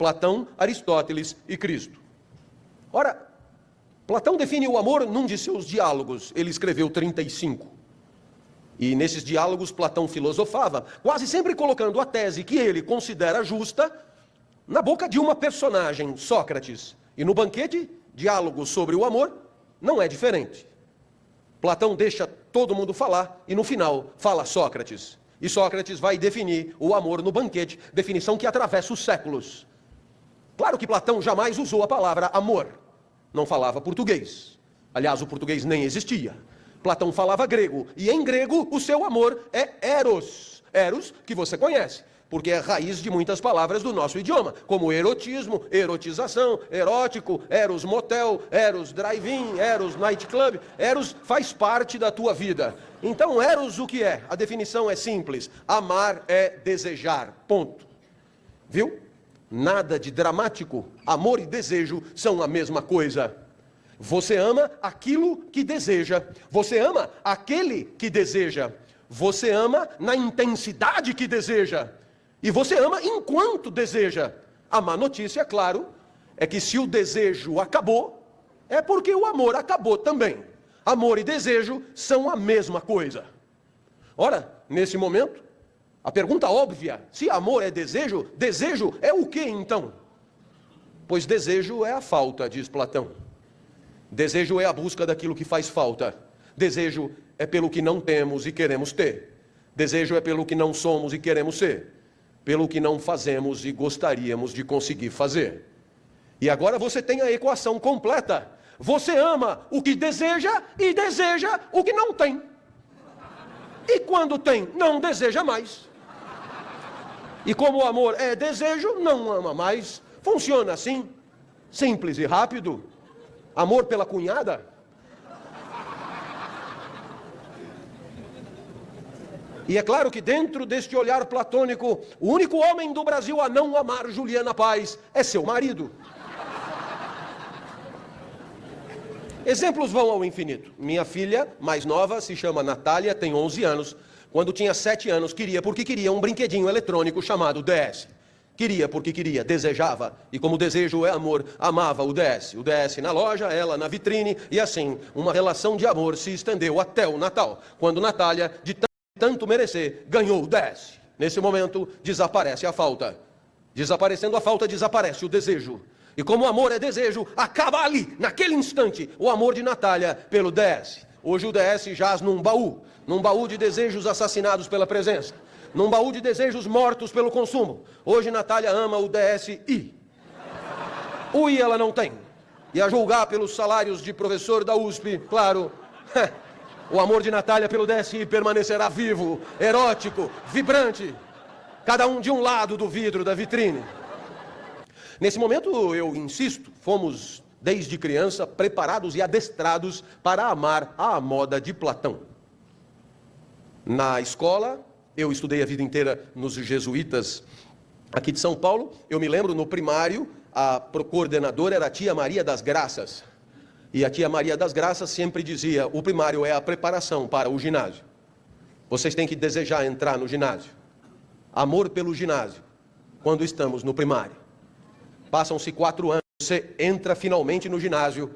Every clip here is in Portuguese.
Platão, Aristóteles e Cristo. Ora, Platão define o amor num de seus diálogos. Ele escreveu 35. E nesses diálogos Platão filosofava, quase sempre colocando a tese que ele considera justa na boca de uma personagem, Sócrates. E no banquete, diálogo sobre o amor, não é diferente. Platão deixa todo mundo falar e no final fala Sócrates. E Sócrates vai definir o amor no banquete, definição que atravessa os séculos. Claro que Platão jamais usou a palavra amor. Não falava português. Aliás, o português nem existia. Platão falava grego. E em grego, o seu amor é eros. Eros, que você conhece, porque é raiz de muitas palavras do nosso idioma, como erotismo, erotização, erótico, eros motel, eros drive-in, eros nightclub. Eros faz parte da tua vida. Então, eros o que é? A definição é simples. Amar é desejar. Ponto. Viu? Nada de dramático. Amor e desejo são a mesma coisa. Você ama aquilo que deseja. Você ama aquele que deseja. Você ama na intensidade que deseja. E você ama enquanto deseja. A má notícia, claro, é que se o desejo acabou, é porque o amor acabou também. Amor e desejo são a mesma coisa. Ora, nesse momento, a pergunta óbvia, se amor é desejo, desejo é o que então? Pois desejo é a falta, diz Platão. Desejo é a busca daquilo que faz falta. Desejo é pelo que não temos e queremos ter. Desejo é pelo que não somos e queremos ser. Pelo que não fazemos e gostaríamos de conseguir fazer. E agora você tem a equação completa. Você ama o que deseja e deseja o que não tem. E quando tem, não deseja mais. E como o amor é desejo, não ama mais. Funciona assim, simples e rápido. Amor pela cunhada. E é claro que dentro deste olhar platônico, o único homem do Brasil a não amar Juliana Paz é seu marido. Exemplos vão ao infinito. Minha filha, mais nova, se chama Natália, tem 11 anos. Quando tinha 7 anos, porque queria um brinquedinho eletrônico chamado DS. Queria porque queria, desejava. E como desejo é amor, amava o DS. O DS na loja, ela na vitrine. E assim, uma relação de amor se estendeu até o Natal. Quando Natália, de tanto merecer, ganhou o DS. Nesse momento, desaparece a falta. Desaparecendo a falta, desaparece o desejo. E como o amor é desejo, acaba ali, naquele instante, o amor de Natália pelo DS. Hoje o DS jaz num baú de desejos assassinados pela presença, num baú de desejos mortos pelo consumo. Hoje Natália ama o DSI. O I ela não tem. E a julgar pelos salários de professor da USP, claro, o amor de Natália pelo DSI permanecerá vivo, erótico, vibrante, cada um de um lado do vidro da vitrine. Nesse momento, eu insisto, fomos desde criança preparados e adestrados para amar à moda de Platão. Na escola, eu estudei a vida inteira nos jesuítas aqui de São Paulo. Eu me lembro, no primário, a coordenadora era a tia Maria das Graças. E a tia Maria das Graças sempre dizia, o primário é a preparação para o ginásio. Vocês têm que desejar entrar no ginásio. Amor pelo ginásio, quando estamos no primário. Passam-se 4 anos, você entra finalmente no ginásio.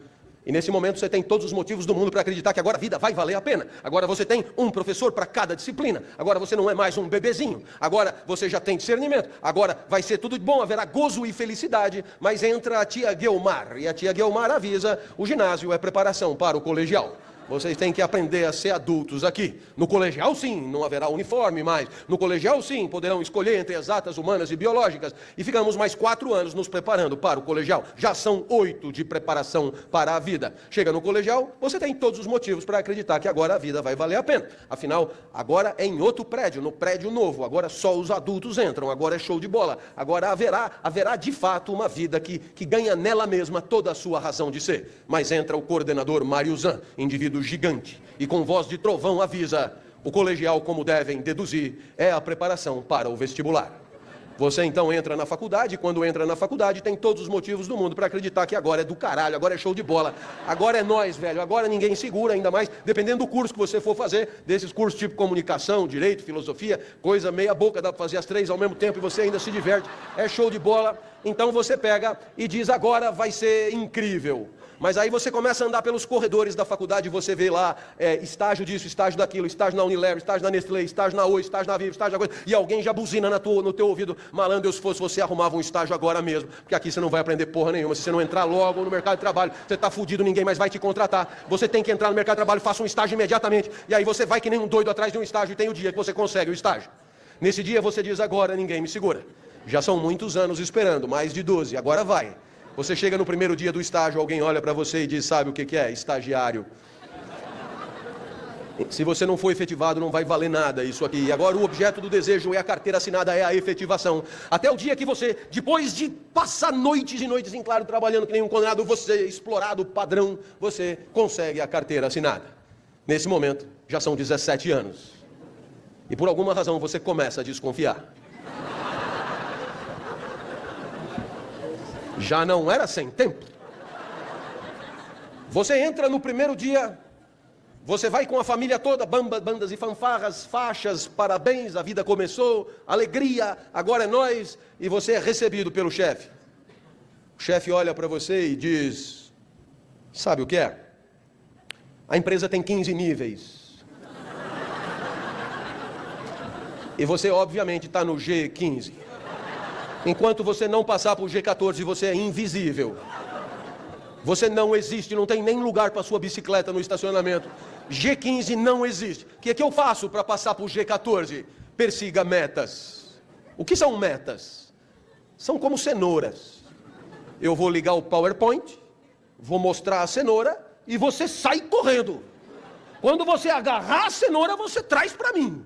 E nesse momento você tem todos os motivos do mundo para acreditar que agora a vida vai valer a pena. Agora você tem um professor para cada disciplina. Agora você não é mais um bebezinho. Agora você já tem discernimento. Agora vai ser tudo de bom, haverá gozo e felicidade. Mas entra a tia Guelmar. E a tia Guelmar avisa, o ginásio é preparação para o colegial. Vocês têm que aprender a ser adultos aqui. No colegial, sim, não haverá uniforme mais. No colegial, sim, poderão escolher entre exatas, humanas e biológicas. E ficamos mais 4 anos nos preparando para o colegial. Já são 8 de preparação para a vida. Chega no colegial, você tem todos os motivos para acreditar que agora a vida vai valer a pena. Afinal, agora é em outro prédio, no prédio novo. Agora só os adultos entram, agora é show de bola. Agora haverá de fato uma vida que ganha nela mesma toda a sua razão de ser. Mas entra o coordenador Mário Zan, indivíduo gigante, e com voz de trovão avisa, o colegial, como devem deduzir, é a preparação para o vestibular. Você então entra na faculdade, e quando entra na faculdade tem todos os motivos do mundo para acreditar que agora é do caralho, agora é show de bola, agora é nós, velho, agora ninguém segura, ainda mais, dependendo do curso que você for fazer, desses cursos tipo comunicação, direito, filosofia, coisa meia boca, dá para fazer as três ao mesmo tempo e você ainda se diverte, é show de bola, então você pega e diz agora vai ser incrível. Mas aí você começa a andar pelos corredores da faculdade e você vê lá estágio disso, estágio daquilo, estágio na Unilever, estágio na Nestlé, estágio na Oi, estágio na Vivo, estágio na coisa, e alguém já buzina no teu ouvido, malandro, se fosse você arrumava um estágio agora mesmo, porque aqui você não vai aprender porra nenhuma, se você não entrar logo no mercado de trabalho, você está fudido, ninguém mais vai te contratar, você tem que entrar no mercado de trabalho, faça um estágio imediatamente, e aí você vai que nem um doido atrás de um estágio e tem o dia que você consegue o estágio. Nesse dia você diz agora ninguém me segura, já são muitos anos esperando, mais de 12, agora vai. Você chega no primeiro dia do estágio, alguém olha para você e diz, sabe o que é? Estagiário. Se você não for efetivado, não vai valer nada isso aqui. E agora o objeto do desejo é a carteira assinada, é a efetivação. Até o dia que você, depois de passar noites e noites em claro, trabalhando que nem um condenado, você, explorado padrão, você consegue a carteira assinada. Nesse momento, já são 17 anos. E por alguma razão você começa a desconfiar. Já não era sem tempo. Você entra no primeiro dia, você vai com a família toda, bandas e fanfarras, faixas, parabéns, a vida começou, alegria, agora é nós, e você é recebido pelo chefe. O chefe olha para você e diz, sabe o que é? A empresa tem 15 níveis. E você obviamente está no G15. Enquanto você não passar para o G14, você é invisível. Você não existe, não tem nem lugar para sua bicicleta no estacionamento. G15 não existe. O que é que eu faço para passar para o G14? Persiga metas. O que são metas? São como cenouras. Eu vou ligar o PowerPoint, vou mostrar a cenoura e você sai correndo. Quando você agarrar a cenoura, você traz para mim.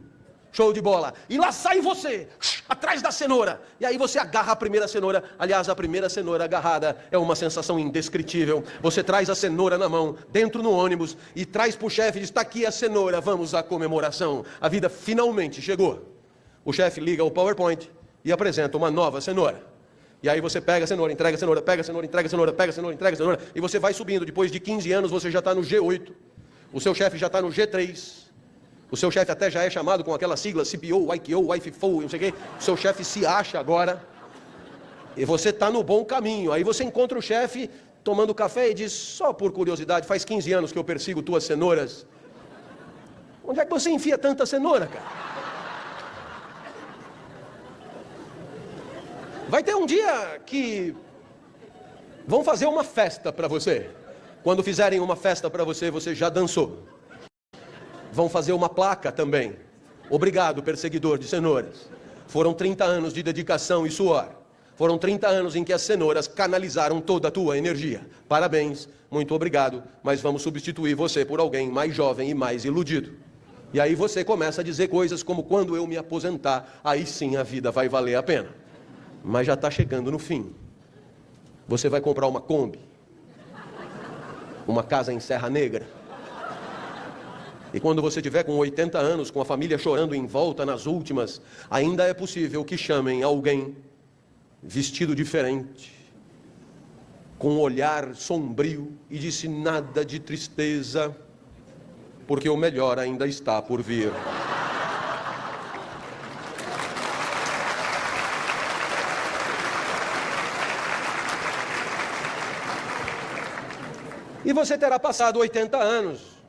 Show de bola. E lá sai você, atrás da cenoura. E aí você agarra a primeira cenoura. Aliás, a primeira cenoura agarrada é uma sensação indescritível. Você traz a cenoura na mão, dentro no ônibus, e traz para o chefe e diz, está aqui a cenoura, vamos à comemoração. A vida finalmente chegou. O chefe liga o PowerPoint e apresenta uma nova cenoura. E aí você pega a cenoura, entrega a cenoura, pega a cenoura, entrega a cenoura, pega a cenoura, entrega a cenoura, e você vai subindo. Depois de 15 anos você já está no G8. O seu chefe já está no G3. O seu chefe até já é chamado com aquela sigla CPO, IQO, IFFO, não sei o quê. O seu chefe se acha agora. E você está no bom caminho. Aí você encontra o chefe tomando café e diz, só por curiosidade, faz 15 anos que eu persigo tuas cenouras. Onde é que você enfia tanta cenoura, cara? Vai ter um dia que vão fazer uma festa para você. Quando fizerem uma festa para você, você já dançou. Vão fazer uma placa também. Obrigado, perseguidor de cenouras. Foram 30 anos de dedicação e suor. Foram 30 anos em que as cenouras canalizaram toda a tua energia. Parabéns, muito obrigado, mas vamos substituir você por alguém mais jovem e mais iludido. E aí você começa a dizer coisas como, quando eu me aposentar, aí sim a vida vai valer a pena. Mas já está chegando no fim. Você vai comprar uma Kombi, uma casa em Serra Negra. E quando você tiver com 80 anos, com a família chorando em volta nas últimas, ainda é possível que chamem alguém vestido diferente, com um olhar sombrio, e disse, nada de tristeza, porque o melhor ainda está por vir. E você terá passado 80 anos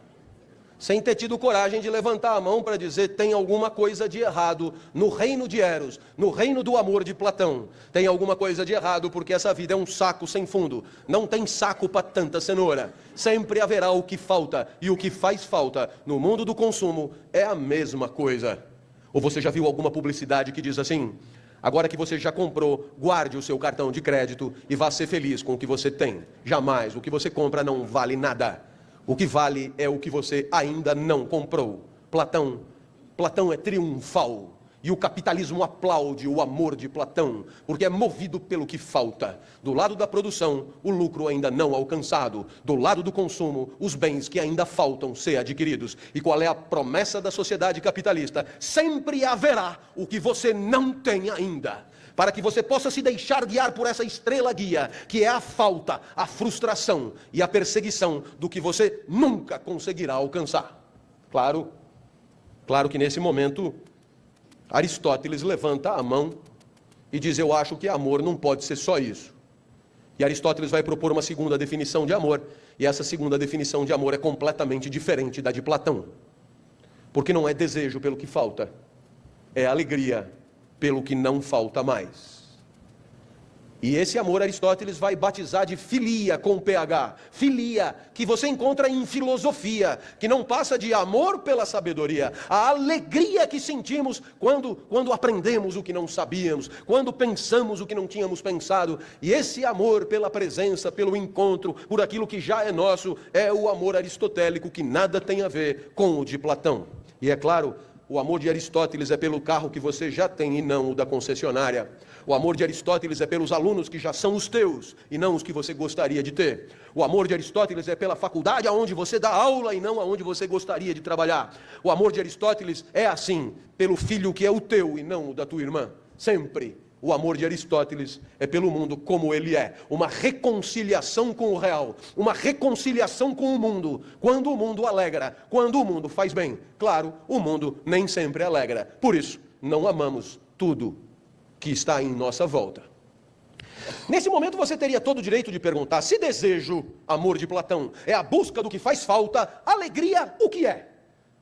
sem ter tido coragem de levantar a mão para dizer, tem alguma coisa de errado no reino de Eros, no reino do amor de Platão. Tem alguma coisa de errado porque essa vida é um saco sem fundo. Não tem saco para tanta cenoura. Sempre haverá o que falta, e o que faz falta no mundo do consumo é a mesma coisa. Ou você já viu alguma publicidade que diz assim, agora que você já comprou, guarde o seu cartão de crédito e vá ser feliz com o que você tem. Jamais, o que você compra não vale nada. O que vale é o que você ainda não comprou. Platão é triunfal. E o capitalismo aplaude o amor de Platão, porque é movido pelo que falta. Do lado da produção, o lucro ainda não alcançado. Do lado do consumo, os bens que ainda faltam ser adquiridos. E qual é a promessa da sociedade capitalista? Sempre haverá o que você não tem ainda. para que você possa se deixar guiar por essa estrela guia, que é a falta, a frustração e a perseguição do que você nunca conseguirá alcançar. Claro que nesse momento, Aristóteles levanta a mão e diz: eu acho que amor não pode ser só isso. E Aristóteles vai propor uma segunda definição de amor, e essa segunda definição de amor é completamente diferente da de Platão. Porque não é desejo pelo que falta, é alegria pelo que não falta mais. E esse amor Aristóteles vai batizar de filia com PH. Filia, que você encontra em filosofia, que não passa de amor pela sabedoria. A alegria que sentimos quando aprendemos o que não sabíamos, quando pensamos o que não tínhamos pensado. E esse amor pela presença, pelo encontro, por aquilo que já é nosso, é o amor aristotélico, que nada tem a ver com o de Platão. E é claro, o amor de Aristóteles é pelo carro que você já tem e não o da concessionária. O amor de Aristóteles é pelos alunos que já são os teus e não os que você gostaria de ter. O amor de Aristóteles é pela faculdade aonde você dá aula e não aonde você gostaria de trabalhar. O amor de Aristóteles é assim, pelo filho que é o teu e não o da tua irmã. Sempre. O amor de Aristóteles é pelo mundo como ele é, uma reconciliação com o real, uma reconciliação com o mundo, quando o mundo alegra, quando o mundo faz bem. Claro, o mundo nem sempre alegra, por isso não amamos tudo que está em nossa volta. Nesse momento você teria todo o direito de perguntar: se desejo, amor de Platão, é a busca do que faz falta, alegria, o que é?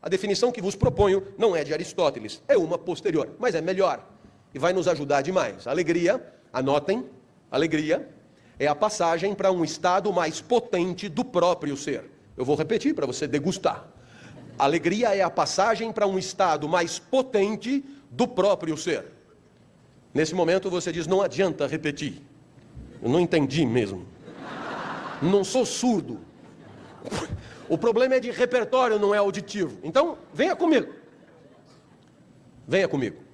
A definição que vos proponho não é de Aristóteles, é uma posterior, mas é melhor. E vai nos ajudar demais. Alegria, anotem, alegria é a passagem para um estado mais potente do próprio ser. Eu vou repetir para você degustar. Alegria é a passagem para um estado mais potente do próprio ser. Nesse momento você diz: não adianta repetir. Eu não entendi mesmo. Não sou surdo. O problema é de repertório, não é auditivo. Então, venha comigo. Venha comigo.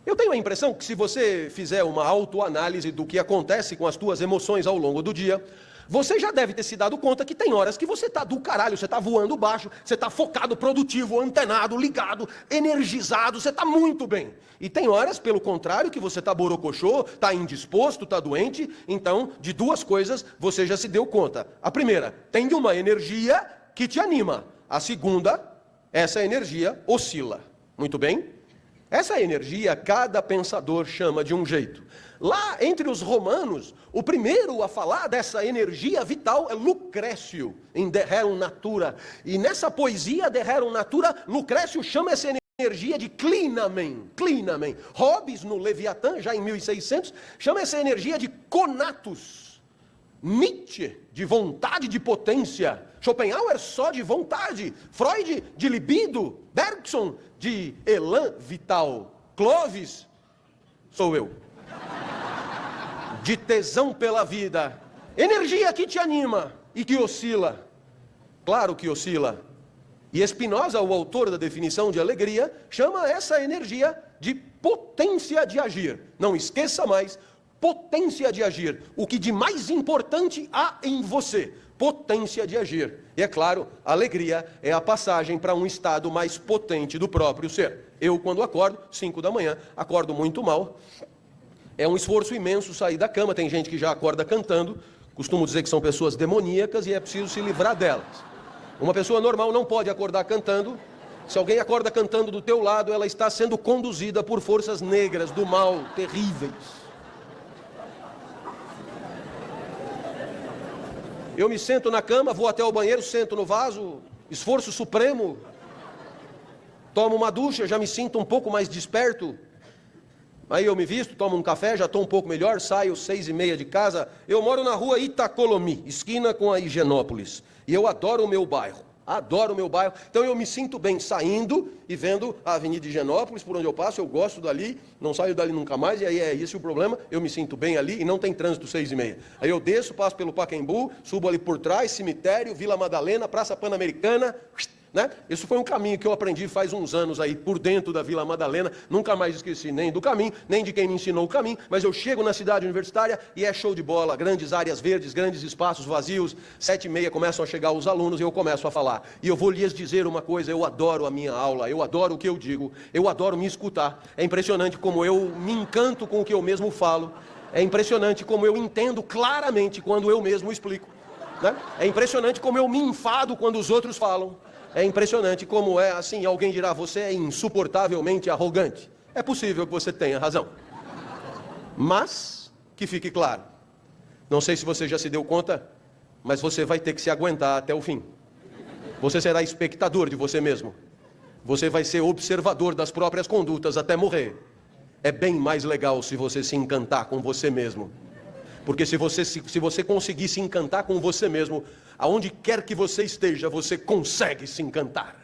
Eu tenho a impressão que se você fizer uma autoanálise do que acontece com as tuas emoções ao longo do dia, você já deve ter se dado conta que tem horas que você está do caralho, você está voando baixo, você está focado, produtivo, antenado, ligado, energizado, você está muito bem. E tem horas, pelo contrário, que você está borocochô, está indisposto, está doente. Então, de duas coisas você já se deu conta. A primeira, tem uma energia que te anima. A segunda, essa energia oscila. Muito bem? Essa energia, cada pensador chama de um jeito. Lá, entre os romanos, o primeiro a falar dessa energia vital é Lucrécio, em De Rerum Natura. E nessa poesia, De Rerum Natura, Lucrécio chama essa energia de clinamen. Hobbes, no Leviatã, já em 1600, chama essa energia de conatus. Nietzsche, de vontade, de potência. Schopenhauer, só de vontade. Freud, de libido. Bergson, de elan vital. Clovis, sou eu. De tesão pela vida. Energia que te anima e que oscila. Claro que oscila. E Spinoza, o autor da definição de alegria, chama essa energia de potência de agir. Não esqueça mais, potência de agir. O que de mais importante há em você. Potência de agir. E é claro, a alegria é a passagem para um estado mais potente do próprio ser. Eu, quando acordo, 5 da manhã, acordo muito mal. É um esforço imenso sair da cama. Tem gente que já acorda cantando. Costumo dizer que são pessoas demoníacas e é preciso se livrar delas. Uma pessoa normal não pode acordar cantando. Se alguém acorda cantando do teu lado, ela está sendo conduzida por forças negras do mal, terríveis. Eu me sento na cama, vou até o banheiro, sento no vaso, esforço supremo, tomo uma ducha, já me sinto um pouco mais desperto. Aí eu me visto, tomo um café, já estou um pouco melhor, saio 6h30 de casa. Eu moro na rua Itacolomi, esquina com a Higienópolis. E eu adoro o meu bairro. Adoro o meu bairro. Então eu me sinto bem saindo e vendo a Avenida Higienópolis, por onde eu passo, eu gosto dali, não saio dali nunca mais, e aí é esse o problema, eu me sinto bem ali e não tem trânsito 6h30. Aí eu desço, passo pelo Pacaembu, subo ali por trás, cemitério, Vila Madalena, Praça Pan-Americana, Né? Isso foi um caminho que eu aprendi faz uns anos aí, por dentro da Vila Madalena. Nunca mais esqueci nem do caminho, nem de quem me ensinou o caminho. Mas eu chego na cidade universitária e é show de bola. Grandes áreas verdes, grandes espaços vazios. 7h30 começam a chegar os alunos e eu começo a falar. E eu vou lhes dizer uma coisa, eu adoro a minha aula, eu adoro o que eu digo, eu adoro me escutar. É impressionante como eu me encanto com o que eu mesmo falo. É impressionante como eu entendo claramente quando eu mesmo explico. Né? É impressionante como eu me enfado quando os outros falam. É impressionante como é assim, alguém dirá, você é insuportavelmente arrogante. É possível que você tenha razão. Mas, que fique claro, não sei se você já se deu conta, mas você vai ter que se aguentar até o fim. Você será espectador de você mesmo. Você vai ser observador das próprias condutas até morrer. É bem mais legal se você se encantar com você mesmo. Porque se você conseguir se encantar com você mesmo, aonde quer que você esteja, você consegue se encantar.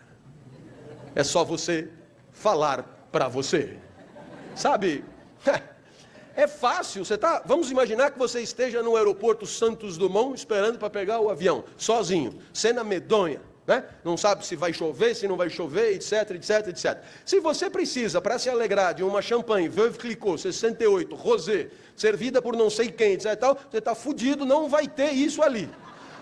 É só você falar para você. Sabe? É fácil. Vamos imaginar que você esteja no aeroporto Santos Dumont esperando para pegar o avião, sozinho. Cena medonha. Né? Não sabe se vai chover, se não vai chover, etc, etc, etc. Se você precisa, para se alegrar, de uma champanhe Veuve Clicquot 68, rosé, servida por não sei quem, etc, tal, você está fudido, não vai ter isso ali.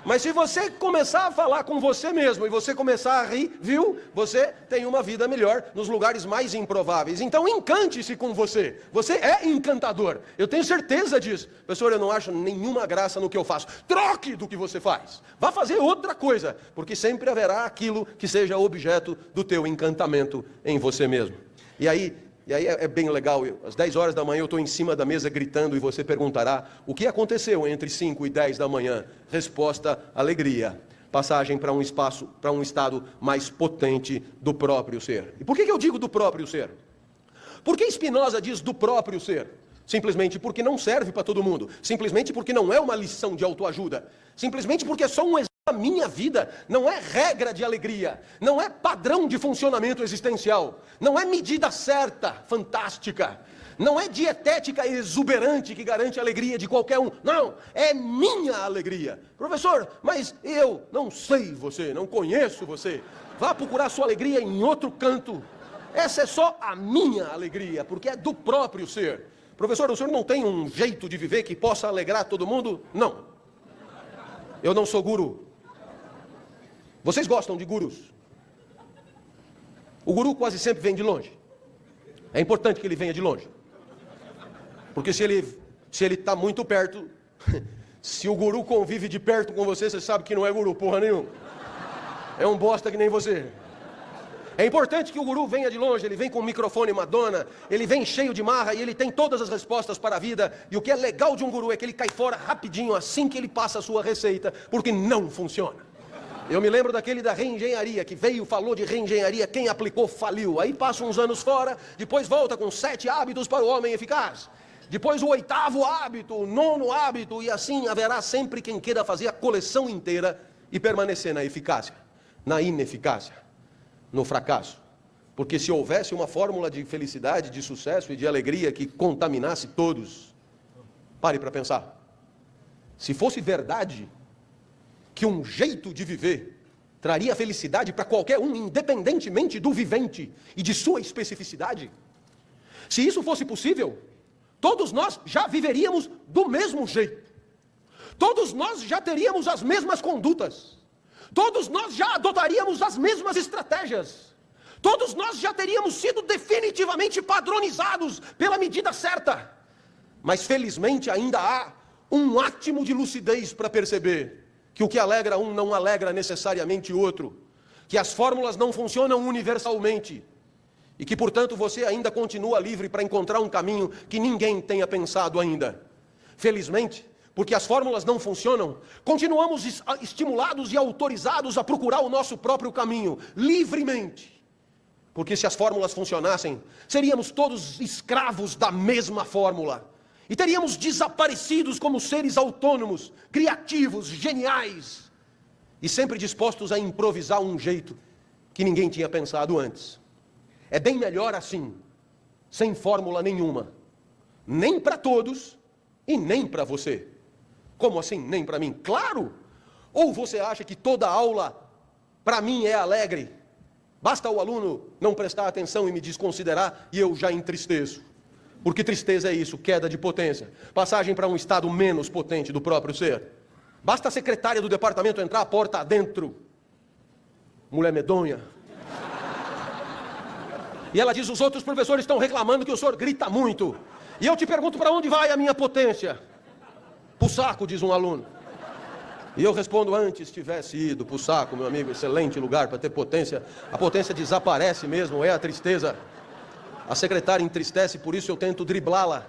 Mas se você começar a falar com você mesmo e você começar a rir, viu? Você tem uma vida melhor nos lugares mais improváveis. Então encante-se com você. Você é encantador. Eu tenho certeza disso. Professor, eu não acho nenhuma graça no que eu faço. Troque do que você faz. Vá fazer outra coisa, porque sempre haverá aquilo que seja objeto do teu encantamento em você mesmo. E aí é bem legal, às 10 horas da manhã eu estou em cima da mesa gritando e você perguntará o que aconteceu entre 5 e 10 da manhã. Resposta, alegria. Passagem para um estado mais potente do próprio ser. E por que eu digo do próprio ser? Por que Spinoza diz do próprio ser? Simplesmente porque não serve para todo mundo. Simplesmente porque não é uma lição de autoajuda. Simplesmente porque é só um exemplo. A minha vida não é regra de alegria, não é padrão de funcionamento existencial, não é medida certa, fantástica, não é dietética exuberante que garante a alegria de qualquer um. Não, é minha alegria. Professor, mas eu não sei você, não conheço você. Vá procurar sua alegria em outro canto. Essa é só a minha alegria, porque é do próprio ser. Professor, o senhor não tem um jeito de viver que possa alegrar todo mundo? Não. Eu não sou guru. Vocês gostam de gurus? O guru quase sempre vem de longe. É importante que ele venha de longe. Porque se ele está muito perto, se o guru convive de perto com você, você sabe que não é guru porra nenhuma. É um bosta que nem você. É importante que o guru venha de longe, ele vem com o microfone Madonna, ele vem cheio de marra e ele tem todas as respostas para a vida. E o que é legal de um guru é que ele cai fora rapidinho assim que ele passa a sua receita, porque não funciona. Eu me lembro daquele da reengenharia, que veio, falou de reengenharia, quem aplicou faliu. Aí passa uns anos fora, depois volta com 7 hábitos para o homem eficaz. Depois o 8º hábito, o 9º hábito, e assim haverá sempre quem queira fazer a coleção inteira e permanecer na eficácia, na ineficácia, no fracasso. Porque se houvesse uma fórmula de felicidade, de sucesso e de alegria que contaminasse todos, pare para pensar. Se fosse verdade que um jeito de viver traria felicidade para qualquer um, independentemente do vivente e de sua especificidade, se isso fosse possível, todos nós já viveríamos do mesmo jeito. Todos nós já teríamos as mesmas condutas. Todos nós já adotaríamos as mesmas estratégias. Todos nós já teríamos sido definitivamente padronizados pela medida certa. Mas felizmente ainda há um átimo de lucidez para perceber que o que alegra um não alegra necessariamente outro, que as fórmulas não funcionam universalmente, e que, portanto, você ainda continua livre para encontrar um caminho que ninguém tenha pensado ainda. Felizmente, porque as fórmulas não funcionam, continuamos estimulados e autorizados a procurar o nosso próprio caminho, livremente. Porque se as fórmulas funcionassem, seríamos todos escravos da mesma fórmula. E teríamos desaparecidos como seres autônomos, criativos, geniais, e sempre dispostos a improvisar um jeito que ninguém tinha pensado antes. É bem melhor assim, sem fórmula nenhuma, nem para todos e nem para você. Como assim, nem para mim? Claro! Ou você acha que toda aula para mim é alegre. Basta o aluno não prestar atenção e me desconsiderar e eu já entristeço. Porque tristeza é isso, queda de potência. Passagem para um estado menos potente do próprio ser. Basta a secretária do departamento entrar a porta adentro. Mulher medonha. E ela diz, os outros professores estão reclamando que o senhor grita muito. E eu te pergunto, para onde vai a minha potência? Pro saco, diz um aluno. E eu respondo, antes tivesse ido pro saco, meu amigo, excelente lugar para ter potência. A potência desaparece mesmo, é a tristeza. A secretária entristece, por isso eu tento driblá-la.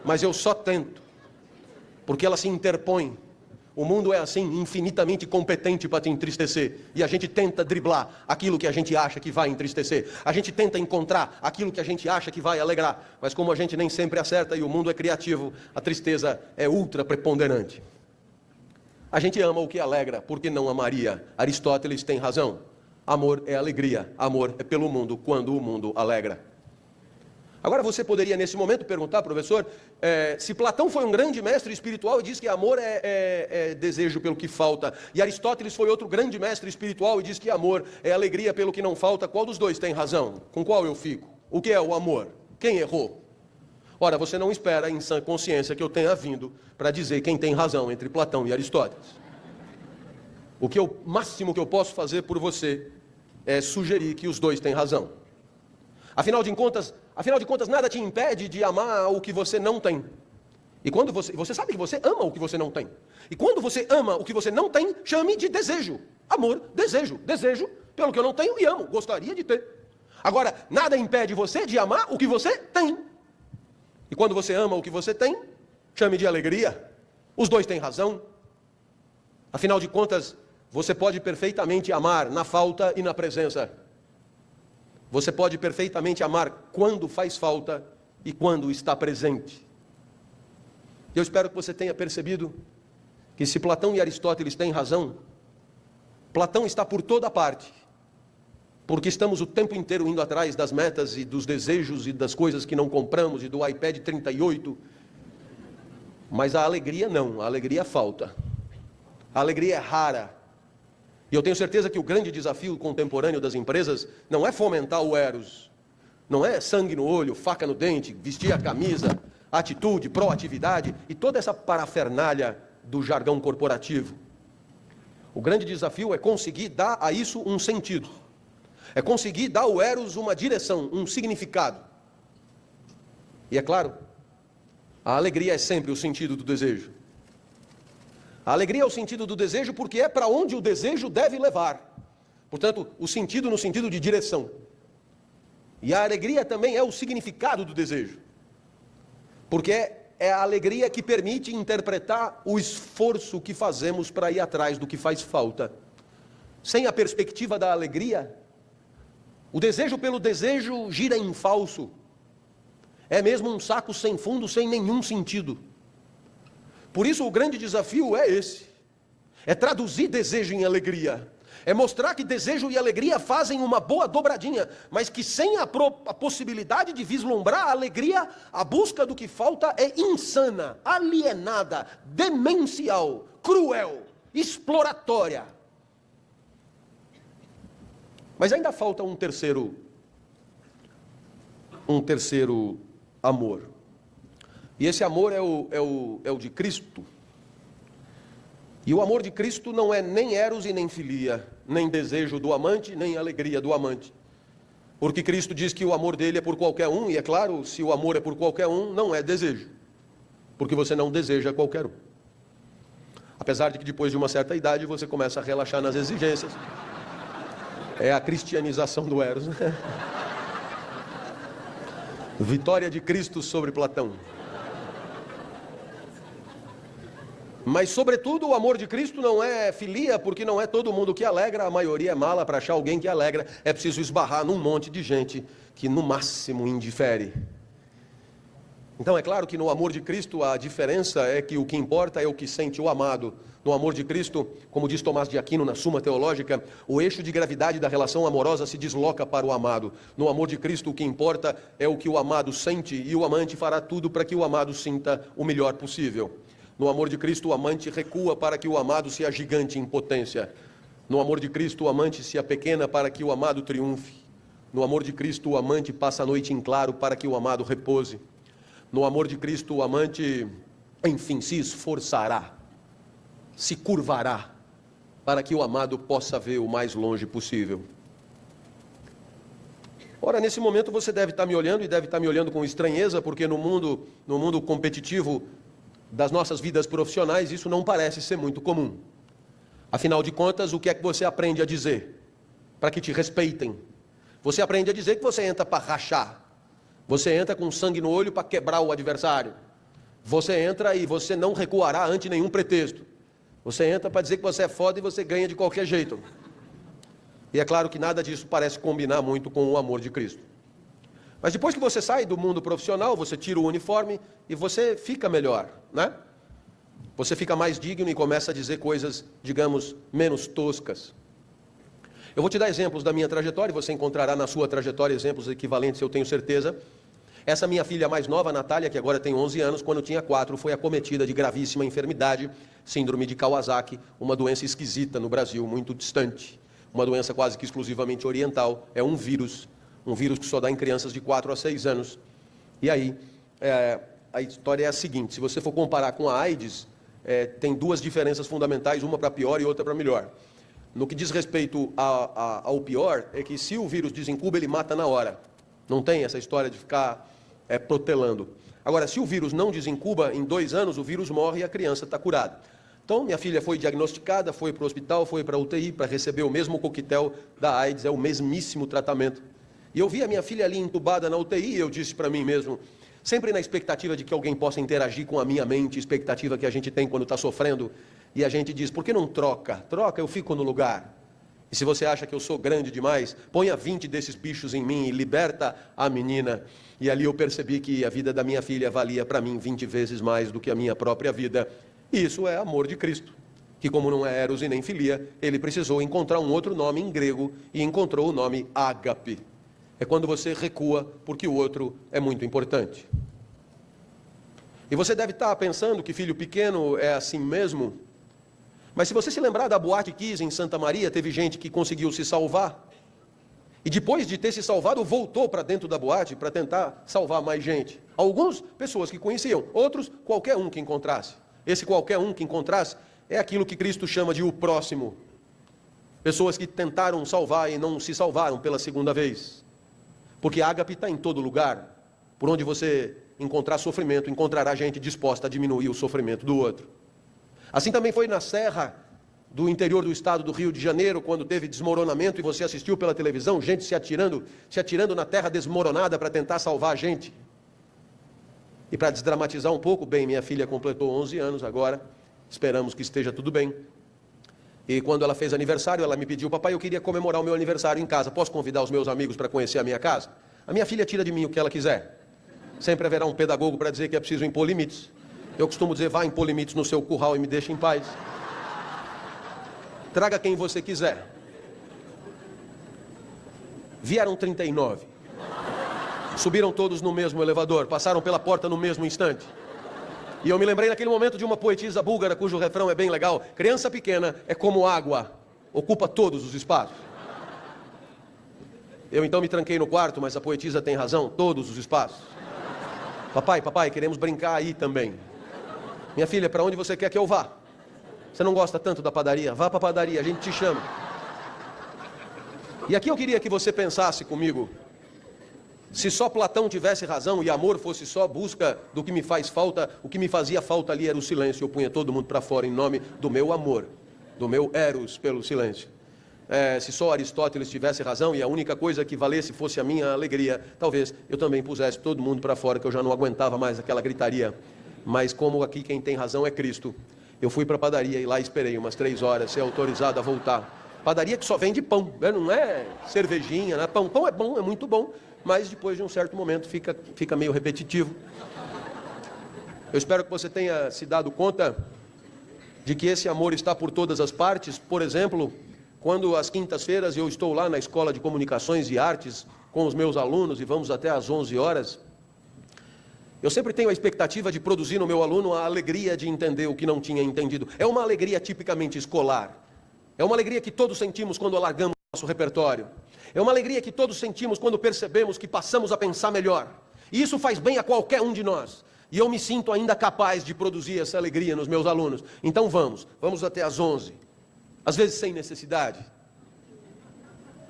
Mas eu só tento, porque ela se interpõe. O mundo é assim, infinitamente competente para te entristecer. E a gente tenta driblar aquilo que a gente acha que vai entristecer. A gente tenta encontrar aquilo que a gente acha que vai alegrar. Mas como a gente nem sempre acerta e o mundo é criativo, a tristeza é ultra preponderante. A gente ama o que alegra, porque não amaria. Aristóteles tem razão. Amor é alegria. Amor é pelo mundo, quando o mundo alegra. Agora você poderia nesse momento perguntar, professor, se Platão foi um grande mestre espiritual e diz que amor é desejo pelo que falta, e Aristóteles foi outro grande mestre espiritual e diz que amor é alegria pelo que não falta, qual dos dois tem razão? Com qual eu fico? O que é o amor? Quem errou? Ora, você não espera em sã consciência que eu tenha vindo para dizer quem tem razão entre Platão e Aristóteles. O máximo que eu posso fazer por você é sugerir que os dois têm razão. Afinal de contas, nada te impede de amar o que você não tem. E quando você sabe que você ama o que você não tem. E quando você ama o que você não tem, chame de desejo. Amor, desejo. Desejo pelo que eu não tenho e amo. Gostaria de ter. Agora, nada impede você de amar o que você tem. E quando você ama o que você tem, chame de alegria. Os dois têm razão. Afinal de contas, você pode perfeitamente amar na falta e na presença. Você pode perfeitamente amar quando faz falta e quando está presente. Eu espero que você tenha percebido que se Platão e Aristóteles têm razão, Platão está por toda parte, porque estamos o tempo inteiro indo atrás das metas e dos desejos e das coisas que não compramos e do iPad 38, mas a alegria não, a alegria falta, a alegria é rara. E eu tenho certeza que o grande desafio contemporâneo das empresas não é fomentar o eros, não é sangue no olho, faca no dente, vestir a camisa, atitude, proatividade e toda essa parafernália do jargão corporativo. O grande desafio é conseguir dar a isso um sentido, é conseguir dar ao eros uma direção, um significado. E é claro, a alegria é sempre o sentido do desejo. A alegria é o sentido do desejo porque é para onde o desejo deve levar. Portanto, o sentido no sentido de direção. E a alegria também é o significado do desejo. Porque é a alegria que permite interpretar o esforço que fazemos para ir atrás do que faz falta. Sem a perspectiva da alegria, o desejo pelo desejo gira em falso. É mesmo um saco sem fundo, sem nenhum sentido. Por isso o grande desafio é esse, é traduzir desejo em alegria, é mostrar que desejo e alegria fazem uma boa dobradinha, mas que sem a possibilidade de vislumbrar a alegria, a busca do que falta é insana, alienada, demencial, cruel, exploratória. Mas ainda falta um terceiro amor. E esse amor é o de Cristo. E o amor de Cristo não é nem eros e nem filia, nem desejo do amante, nem alegria do amante. Porque Cristo diz que o amor dele é por qualquer um, e é claro, se o amor é por qualquer um, não é desejo. Porque você não deseja qualquer um. Apesar de que depois de uma certa idade você começa a relaxar nas exigências. É a cristianização do eros. Vitória de Cristo sobre Platão. Mas, sobretudo, o amor de Cristo não é filia, porque não é todo mundo que alegra, a maioria é mala. Para achar alguém que alegra, é preciso esbarrar num monte de gente que, no máximo, indifere. Então, é claro que no amor de Cristo a diferença é que o que importa é o que sente o amado. No amor de Cristo, como diz Tomás de Aquino na Suma Teológica, o eixo de gravidade da relação amorosa se desloca para o amado. No amor de Cristo, o que importa é o que o amado sente, e o amante fará tudo para que o amado sinta o melhor possível. No amor de Cristo, o amante recua para que o amado se agigante em potência. No amor de Cristo, o amante se apequena para que o amado triunfe. No amor de Cristo, o amante passa a noite em claro para que o amado repose. No amor de Cristo, o amante, enfim, se esforçará, se curvará, para que o amado possa ver o mais longe possível. Ora, nesse momento você deve estar me olhando e deve estar me olhando com estranheza, porque no mundo competitivo das nossas vidas profissionais, isso não parece ser muito comum. Afinal de contas, o que é que você aprende a dizer? Para que te respeitem. Você aprende a dizer que você entra para rachar. Você entra com sangue no olho para quebrar o adversário. Você entra e você não recuará ante nenhum pretexto. Você entra para dizer que você é foda e você ganha de qualquer jeito. E é claro que nada disso parece combinar muito com o amor de Cristo. Mas depois que você sai do mundo profissional, você tira o uniforme e você fica melhor, né? Você fica mais digno e começa a dizer coisas, digamos, menos toscas. Eu vou te dar exemplos da minha trajetória, e você encontrará na sua trajetória exemplos equivalentes, eu tenho certeza. Essa minha filha mais nova, Natália, que agora tem 11 anos, quando tinha 4, foi acometida de gravíssima enfermidade, síndrome de Kawasaki, uma doença esquisita no Brasil, muito distante. Uma doença quase que exclusivamente oriental, é um vírus que só dá em crianças de 4 a 6 anos. E aí, a história é a seguinte, se você for comparar com a AIDS, tem duas diferenças fundamentais, uma para pior e outra para melhor. No que diz respeito ao pior, é que se o vírus desincuba, ele mata na hora. Não tem essa história de ficar protelando. Agora, se o vírus não desincuba, em 2 anos o vírus morre e a criança está curada. Então, minha filha foi diagnosticada, foi para o hospital, foi para a UTI para receber o mesmo coquetel da AIDS, é o mesmíssimo tratamento. E eu vi a minha filha ali entubada na UTI e eu disse para mim mesmo, sempre na expectativa de que alguém possa interagir com a minha mente, expectativa que a gente tem quando está sofrendo, e a gente diz, por que não troca? Troca, eu fico no lugar. E se você acha que eu sou grande demais, ponha 20 desses bichos em mim e liberta a menina. E ali eu percebi que a vida da minha filha valia para mim 20 vezes mais do que a minha própria vida. Isso é amor de Cristo, que como não é eros e nem filia, ele precisou encontrar um outro nome em grego e encontrou o nome ágape. É quando você recua porque o outro é muito importante. E você deve estar pensando que filho pequeno é assim mesmo, mas se você se lembrar da Boate Kiss em Santa Maria, teve gente que conseguiu se salvar, e depois de ter se salvado, voltou para dentro da boate para tentar salvar mais gente. Alguns, pessoas que conheciam, outros, qualquer um que encontrasse. Esse qualquer um que encontrasse é aquilo que Cristo chama de o próximo. Pessoas que tentaram salvar e não se salvaram pela segunda vez. Porque a ágape está em todo lugar. Por onde você encontrar sofrimento, encontrará gente disposta a diminuir o sofrimento do outro. Assim também foi na serra do interior do estado do Rio de Janeiro, quando teve desmoronamento e você assistiu pela televisão, gente se atirando na terra desmoronada para tentar salvar a gente. E para desdramatizar um pouco, bem, minha filha completou 11 anos agora, esperamos que esteja tudo bem. E quando ela fez aniversário, ela me pediu, papai, eu queria comemorar o meu aniversário em casa, posso convidar os meus amigos para conhecer a minha casa? A minha filha tira de mim o que ela quiser. Sempre haverá um pedagogo para dizer que é preciso impor limites. Eu costumo dizer, vá impor limites no seu curral e me deixe em paz. Traga quem você quiser. Vieram 39. Subiram todos no mesmo elevador, passaram pela porta no mesmo instante. E eu me lembrei naquele momento de uma poetisa búlgara, cujo refrão é bem legal. Criança pequena é como água, ocupa todos os espaços. Eu então me tranquei no quarto, mas a poetisa tem razão, todos os espaços. Papai, queremos brincar aí também. Minha filha, para onde você quer que eu vá? Você não gosta tanto da padaria? Vá para a padaria, a gente te chama. E aqui eu queria que você pensasse comigo. Se só Platão tivesse razão e amor fosse só busca do que me faz falta, o que me fazia falta ali era o silêncio. Eu punha todo mundo para fora em nome do meu amor, do meu eros pelo silêncio. Se só Aristóteles tivesse razão e a única coisa que valesse fosse a minha alegria, talvez eu também pusesse todo mundo para fora, que eu já não aguentava mais aquela gritaria. Mas como aqui quem tem razão é Cristo, eu fui para a padaria e lá esperei umas 3 horas, ser autorizado a voltar. Padaria que só vende pão, não é cervejinha, né? Pão é bom, é muito bom, mas depois de um certo momento fica meio repetitivo. Eu espero que você tenha se dado conta de que esse amor está por todas as partes. Por exemplo, quando às quintas-feiras eu estou lá na Escola de Comunicações e Artes com os meus alunos e vamos até às 11 horas, eu sempre tenho a expectativa de produzir no meu aluno a alegria de entender o que não tinha entendido. É uma alegria tipicamente escolar. É uma alegria que todos sentimos quando alargamos nosso repertório. É uma alegria que todos sentimos quando percebemos que passamos a pensar melhor. E isso faz bem a qualquer um de nós. E eu me sinto ainda capaz de produzir essa alegria nos meus alunos. Então vamos até às 11. Às vezes sem necessidade.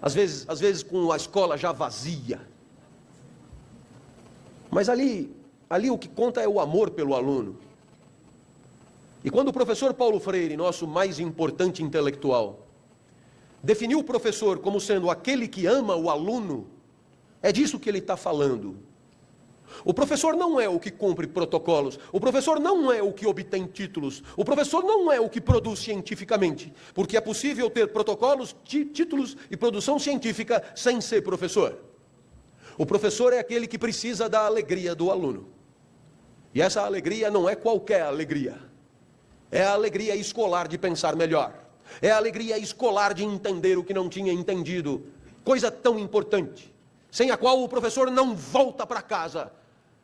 Às vezes com a escola já vazia. Mas ali o que conta é o amor pelo aluno. E quando o professor Paulo Freire, nosso mais importante intelectual, definiu o professor como sendo aquele que ama o aluno, é disso que ele está falando. O professor não é o que cumpre protocolos, o professor não é o que obtém títulos, o professor não é o que produz cientificamente, porque é possível ter protocolos, títulos e produção científica sem ser professor. O professor é aquele que precisa da alegria do aluno. E essa alegria não é qualquer alegria. É a alegria escolar de pensar melhor. É a alegria escolar de entender o que não tinha entendido. Coisa tão importante, sem a qual o professor não volta para casa.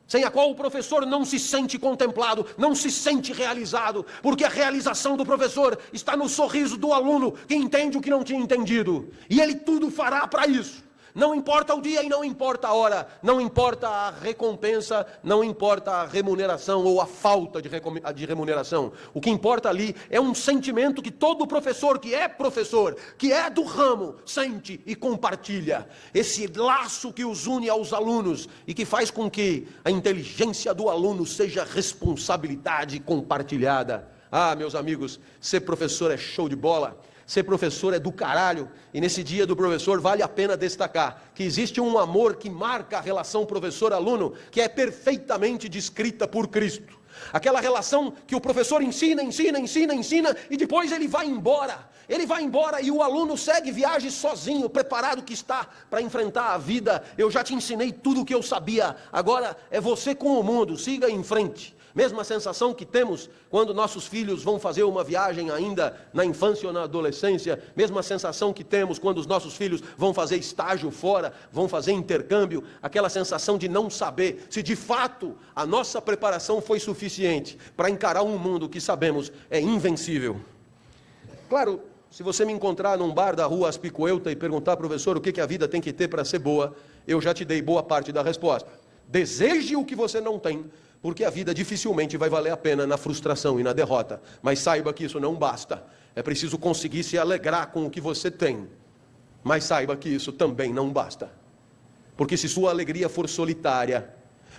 Sem a qual o professor não se sente contemplado, não se sente realizado. Porque a realização do professor está no sorriso do aluno que entende o que não tinha entendido. E ele tudo fará para isso. Não importa o dia e não importa a hora, não importa a recompensa, não importa a remuneração ou a falta de remuneração. O que importa ali é um sentimento que todo professor, que é do ramo, sente e compartilha. Esse laço que os une aos alunos e que faz com que a inteligência do aluno seja responsabilidade compartilhada. Ah, meus amigos, ser professor é show de bola. Ser professor é do caralho, e nesse dia do professor vale a pena destacar que existe um amor que marca a relação professor-aluno, que é perfeitamente descrita por Cristo. Aquela relação que o professor ensina, e depois ele vai embora. Ele vai embora e o aluno segue viagem sozinho, preparado que está para enfrentar a vida. Eu já te ensinei tudo o que eu sabia, agora é você com o mundo, siga em frente. Mesma sensação que temos quando nossos filhos vão fazer uma viagem ainda na infância ou na adolescência. Mesma sensação que temos quando os nossos filhos vão fazer estágio fora, vão fazer intercâmbio. Aquela sensação de não saber se de fato a nossa preparação foi suficiente para encarar um mundo que sabemos é invencível. Claro, se você me encontrar num bar da rua Aspicuelta e perguntar, professor, o que a vida tem que ter para ser boa, eu já te dei boa parte da resposta. Deseje o que você não tem, porque a vida dificilmente vai valer a pena na frustração e na derrota. Mas saiba que isso não basta. É preciso conseguir se alegrar com o que você tem. Mas saiba que isso também não basta. Porque se sua alegria for solitária,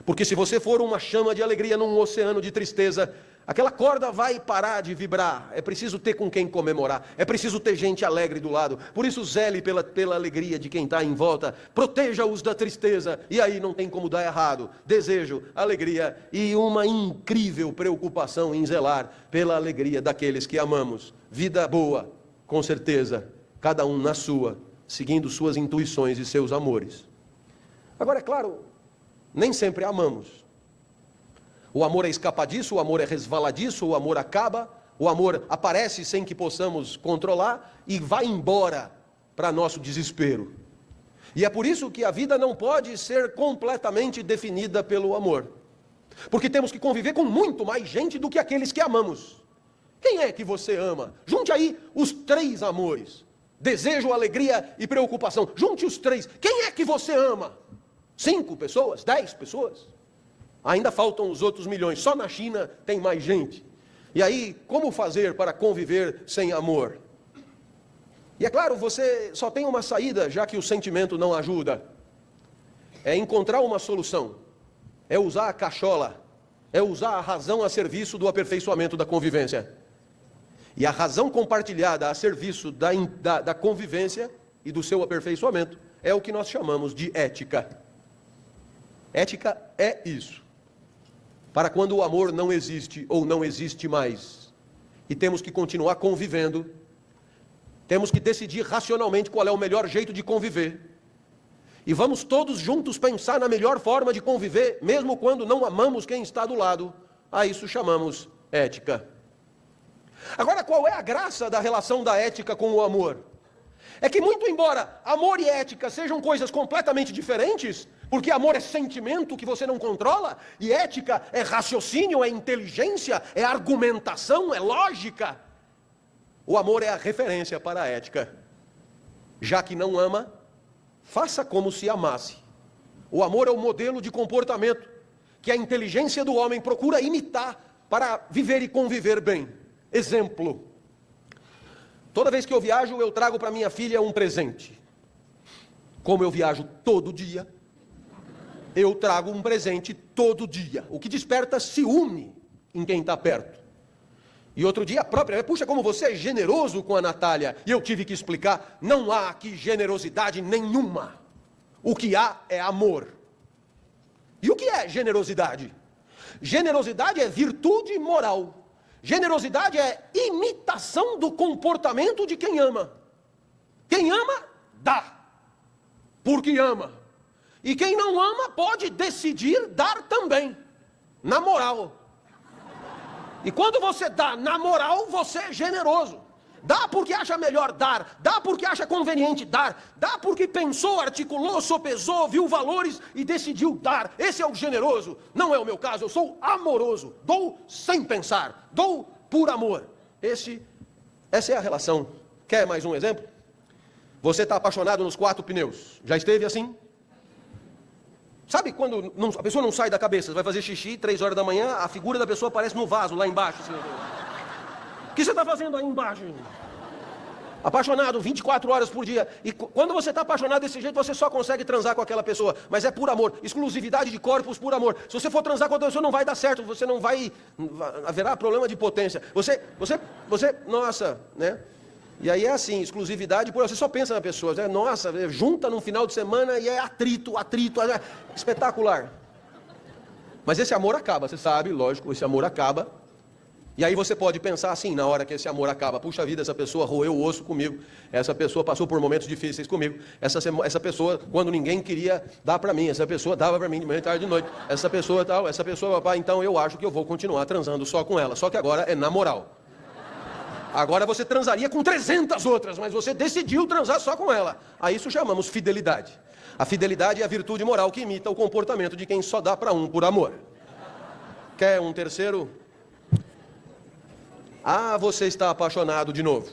porque se você for uma chama de alegria num oceano de tristeza, aquela corda vai parar de vibrar. É preciso ter com quem comemorar. É preciso ter gente alegre do lado. Por isso zele pela alegria de quem está em volta. Proteja-os da tristeza. E aí não tem como dar errado. Desejo, alegria e uma incrível preocupação em zelar pela alegria daqueles que amamos. Vida boa, com certeza. Cada um na sua, seguindo suas intuições e seus amores. Agora, é claro, nem sempre amamos. O amor é escapadiço, o amor é resvaladiço, o amor acaba, o amor aparece sem que possamos controlar e vai embora para nosso desespero. E é por isso que a vida não pode ser completamente definida pelo amor. Porque temos que conviver com muito mais gente do que aqueles que amamos. Quem é que você ama? Junte aí os 3 amores. Desejo, alegria e preocupação. Junte os 3. Quem é que você ama? 5 pessoas? 10 pessoas? Ainda faltam os outros milhões. Só na China tem mais gente. E aí, como fazer para conviver sem amor? E é claro, você só tem uma saída, já que o sentimento não ajuda. É encontrar uma solução. É usar a cachola. É usar a razão a serviço do aperfeiçoamento da convivência. E a razão compartilhada a serviço da convivência e do seu aperfeiçoamento é o que nós chamamos de ética. Ética é isso. Para quando o amor não existe ou não existe mais, e temos que continuar convivendo, temos que decidir racionalmente qual é o melhor jeito de conviver. E vamos todos juntos pensar na melhor forma de conviver, mesmo quando não amamos quem está do lado. A isso chamamos ética. Agora, qual é a graça da relação da ética com o amor? É que muito embora amor e ética sejam coisas completamente diferentes, porque amor é sentimento que você não controla, e ética é raciocínio, é inteligência, é argumentação, é lógica. O amor é a referência para a ética. Já que não ama, faça como se amasse. O amor é o modelo de comportamento que a inteligência do homem procura imitar para viver e conviver bem. Exemplo. Toda vez que eu viajo, eu trago para minha filha um presente. Como eu viajo todo dia, eu trago um presente todo dia, o que desperta ciúme em quem está perto. E outro dia a própria, puxa, como você é generoso com a Natália. E eu tive que explicar, não há aqui generosidade nenhuma. O que há é amor. E o que é generosidade? Generosidade é virtude moral. Generosidade é imitação do comportamento de quem ama. Quem ama, dá. Porque ama. E quem não ama pode decidir dar também. Na moral. E quando você dá na moral, você é generoso. Dá porque acha melhor dar, dá porque acha conveniente dar, dá porque pensou, articulou, sopesou, viu valores e decidiu dar. Esse é o generoso. Não é o meu caso, eu sou amoroso. Dou sem pensar, dou por amor. Essa é a relação. Quer mais um exemplo? Você está apaixonado nos 4 pneus. Já esteve assim? Sabe quando a pessoa não sai da cabeça, vai fazer xixi, 3 horas da manhã, a figura da pessoa aparece no vaso, lá embaixo. Assim. O que você está fazendo aí embaixo? Apaixonado 24 horas por dia. E quando você está apaixonado desse jeito, você só consegue transar com aquela pessoa. Mas é por amor. Exclusividade de corpos por amor. Se você for transar com outra pessoa, não vai dar certo. Você não vai... Haverá problema de potência. Nossa, né? E aí é assim, exclusividade, você só pensa na pessoa, né? Nossa, junta num final de semana e é atrito, é espetacular. Mas esse amor acaba, você sabe, lógico, esse amor acaba. E aí você pode pensar assim, na hora que esse amor acaba, puxa vida, essa pessoa roeu o osso comigo, essa pessoa passou por momentos difíceis comigo, essa pessoa, quando ninguém queria dar pra mim, essa pessoa dava pra mim de manhã, tarde, de noite, essa pessoa, papai, então eu acho que eu vou continuar transando só com ela, só que agora é na moral. Agora você transaria com 300 outras, mas você decidiu transar só com ela. A isso chamamos fidelidade. A fidelidade é a virtude moral que imita o comportamento de quem só dá para um por amor. Quer um terceiro? Ah, você está apaixonado de novo.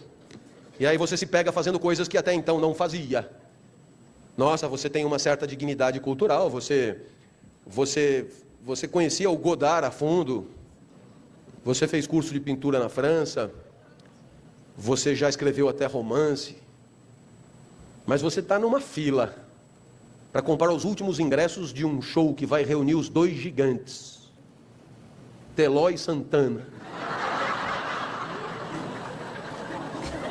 E aí você se pega fazendo coisas que até então não fazia. Nossa, você tem uma certa dignidade cultural, você conhecia o Godard a fundo, você fez curso de pintura na França, você já escreveu até romance, mas você está numa fila para comprar os últimos ingressos de um show que vai reunir os 2 gigantes, Teló e Santana.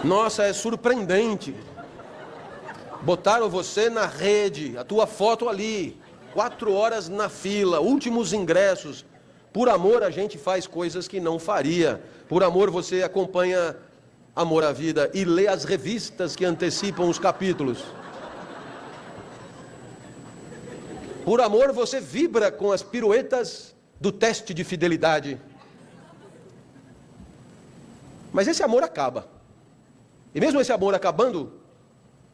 Nossa, é surpreendente. Botaram você na rede, a tua foto ali, 4 horas na fila, últimos ingressos. Por amor a gente faz coisas que não faria. Por amor você acompanha Amor à Vida e lê as revistas que antecipam os capítulos. Por amor você vibra com as piruetas do teste de fidelidade. Mas esse amor acaba. E mesmo esse amor acabando,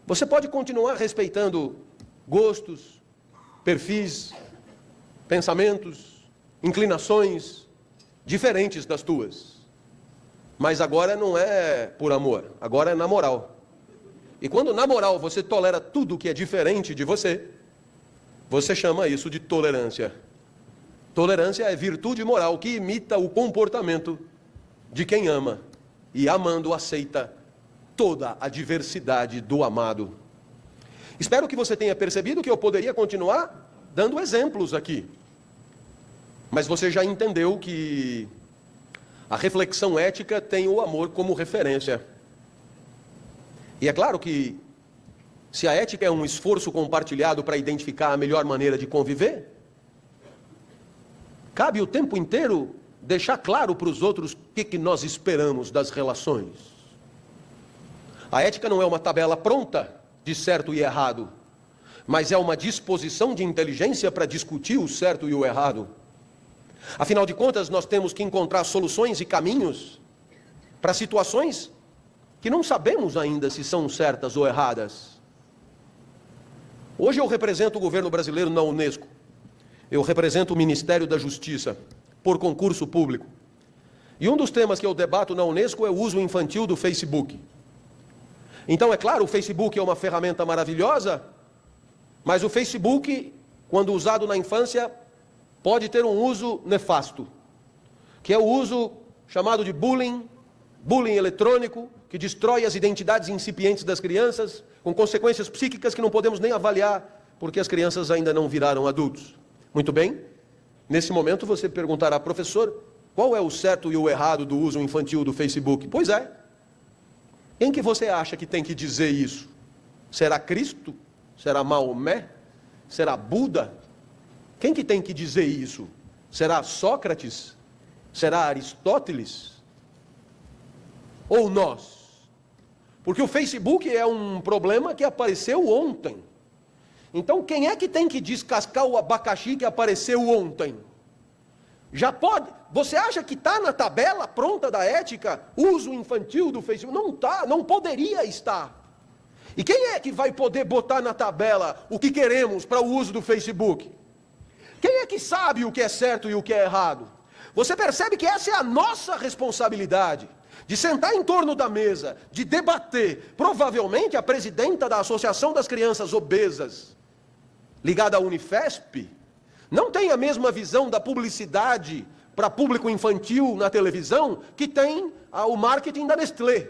você pode continuar respeitando gostos, perfis, pensamentos, inclinações diferentes das tuas. Mas agora não é por amor, agora é na moral. E quando na moral você tolera tudo que é diferente de você, você chama isso de tolerância. Tolerância é virtude moral que imita o comportamento de quem ama e amando aceita toda a diversidade do amado. Espero que você tenha percebido que eu poderia continuar dando exemplos aqui. Mas você já entendeu que a reflexão ética tem o amor como referência. E é claro que, se a ética é um esforço compartilhado para identificar a melhor maneira de conviver, cabe o tempo inteiro deixar claro para os outros o que nós esperamos das relações. A ética não é uma tabela pronta de certo e errado, mas é uma disposição de inteligência para discutir o certo e o errado. Afinal de contas, nós temos que encontrar soluções e caminhos para situações que não sabemos ainda se são certas ou erradas. Hoje eu represento o governo brasileiro na Unesco. Eu represento o Ministério da Justiça, por concurso público. E um dos temas que eu debato na Unesco é o uso infantil do Facebook. Então, é claro, o Facebook é uma ferramenta maravilhosa, mas o Facebook, quando usado na infância, pode ter um uso nefasto, que é o uso chamado de bullying eletrônico, que destrói as identidades incipientes das crianças, com consequências psíquicas que não podemos nem avaliar, porque as crianças ainda não viraram adultos. Muito bem? Nesse momento você perguntará, professor, qual é o certo e o errado do uso infantil do Facebook? Pois é. Quem que você acha que tem que dizer isso? Será Cristo? Será Maomé? Será Buda? Quem que tem que dizer isso? Será Sócrates? Será Aristóteles? Ou nós? Porque o Facebook é um problema que apareceu ontem. Então quem é que tem que descascar o abacaxi que apareceu ontem? Já pode? Você acha que está na tabela pronta da ética uso infantil do Facebook? Não está, não poderia estar. E quem é que vai poder botar na tabela o que queremos para o uso do Facebook? Quem é que sabe o que é certo e o que é errado? Você percebe que essa é a nossa responsabilidade, de sentar em torno da mesa, de debater. Provavelmente a presidenta da Associação das Crianças Obesas, ligada à Unifesp, não tem a mesma visão da publicidade para público infantil na televisão que tem o marketing da Nestlé.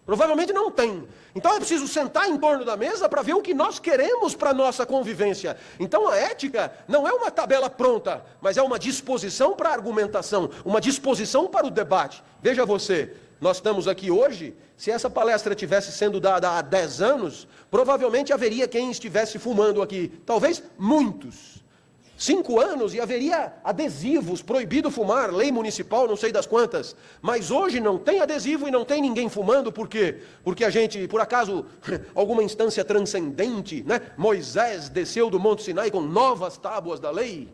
Provavelmente não tem. Então é preciso sentar em torno da mesa para ver o que nós queremos para a nossa convivência. Então a ética não é uma tabela pronta, mas é uma disposição para a argumentação, uma disposição para o debate. Veja você, nós estamos aqui hoje, se essa palestra tivesse sendo dada há 10 anos, provavelmente haveria quem estivesse fumando aqui, talvez muitos. 5 anos e haveria adesivos, proibido fumar, lei municipal, não sei das quantas. Mas hoje não tem adesivo e não tem ninguém fumando, por quê? Porque a gente, por acaso, alguma instância transcendente, né? Moisés desceu do Monte Sinai com novas tábuas da lei.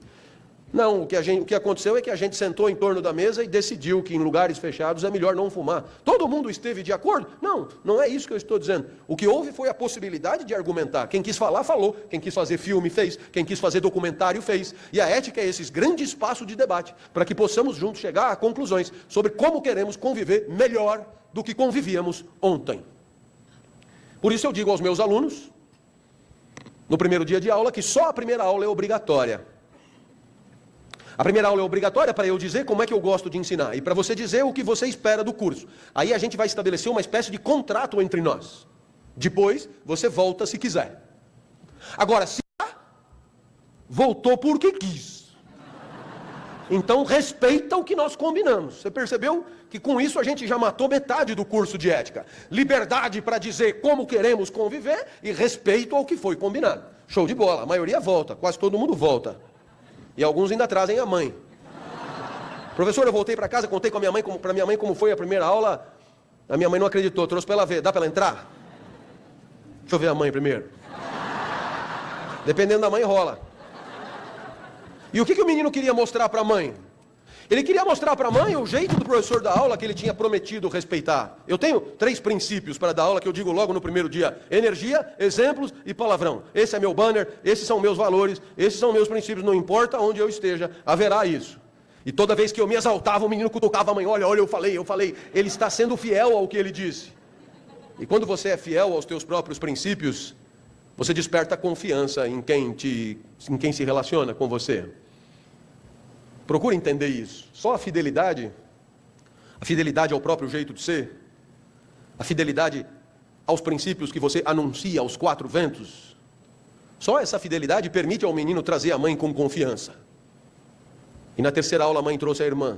Não, o que aconteceu é que a gente sentou em torno da mesa e decidiu que em lugares fechados é melhor não fumar. Todo mundo esteve de acordo? Não, não é isso que eu estou dizendo. O que houve foi a possibilidade de argumentar. Quem quis falar, falou. Quem quis fazer filme, fez. Quem quis fazer documentário, fez. E a ética é esse grande espaço de debate, para que possamos juntos chegar a conclusões sobre como queremos conviver melhor do que convivíamos ontem. Por isso eu digo aos meus alunos, no primeiro dia de aula, que só a primeira aula é obrigatória. A primeira aula é obrigatória para eu dizer como é que eu gosto de ensinar e para você dizer o que você espera do curso. Aí a gente vai estabelecer uma espécie de contrato entre nós. Depois, você volta se quiser. Agora, se voltou porque quis. Então, respeita o que nós combinamos. Você percebeu que com isso a gente já matou metade do curso de ética. Liberdade para dizer como queremos conviver e respeito ao que foi combinado. Show de bola. A maioria volta, quase todo mundo volta. E alguns ainda trazem a mãe. Professor, eu voltei para casa, contei com a minha mãe, para minha mãe como foi a primeira aula. A minha mãe não acreditou, trouxe para ela ver. Dá para ela entrar? Deixa eu ver a mãe primeiro. Dependendo da mãe, rola. E o que o menino queria mostrar para a mãe? Ele queria mostrar para a mãe o jeito do professor da aula que ele tinha prometido respeitar. Eu tenho 3 princípios para dar aula que eu digo logo no primeiro dia. Energia, exemplos e palavrão. Esse é meu banner, esses são meus valores, esses são meus princípios, não importa onde eu esteja, haverá isso. E toda vez que eu me exaltava, o menino cutucava a mãe, olha, eu falei. Ele está sendo fiel ao que ele disse. E quando você é fiel aos teus próprios princípios, você desperta confiança em quem se relaciona com você. Procure entender isso. Só a fidelidade ao próprio jeito de ser, a fidelidade aos princípios que você anuncia aos 4 ventos, só essa fidelidade permite ao menino trazer a mãe com confiança. E na terceira aula a mãe trouxe a irmã.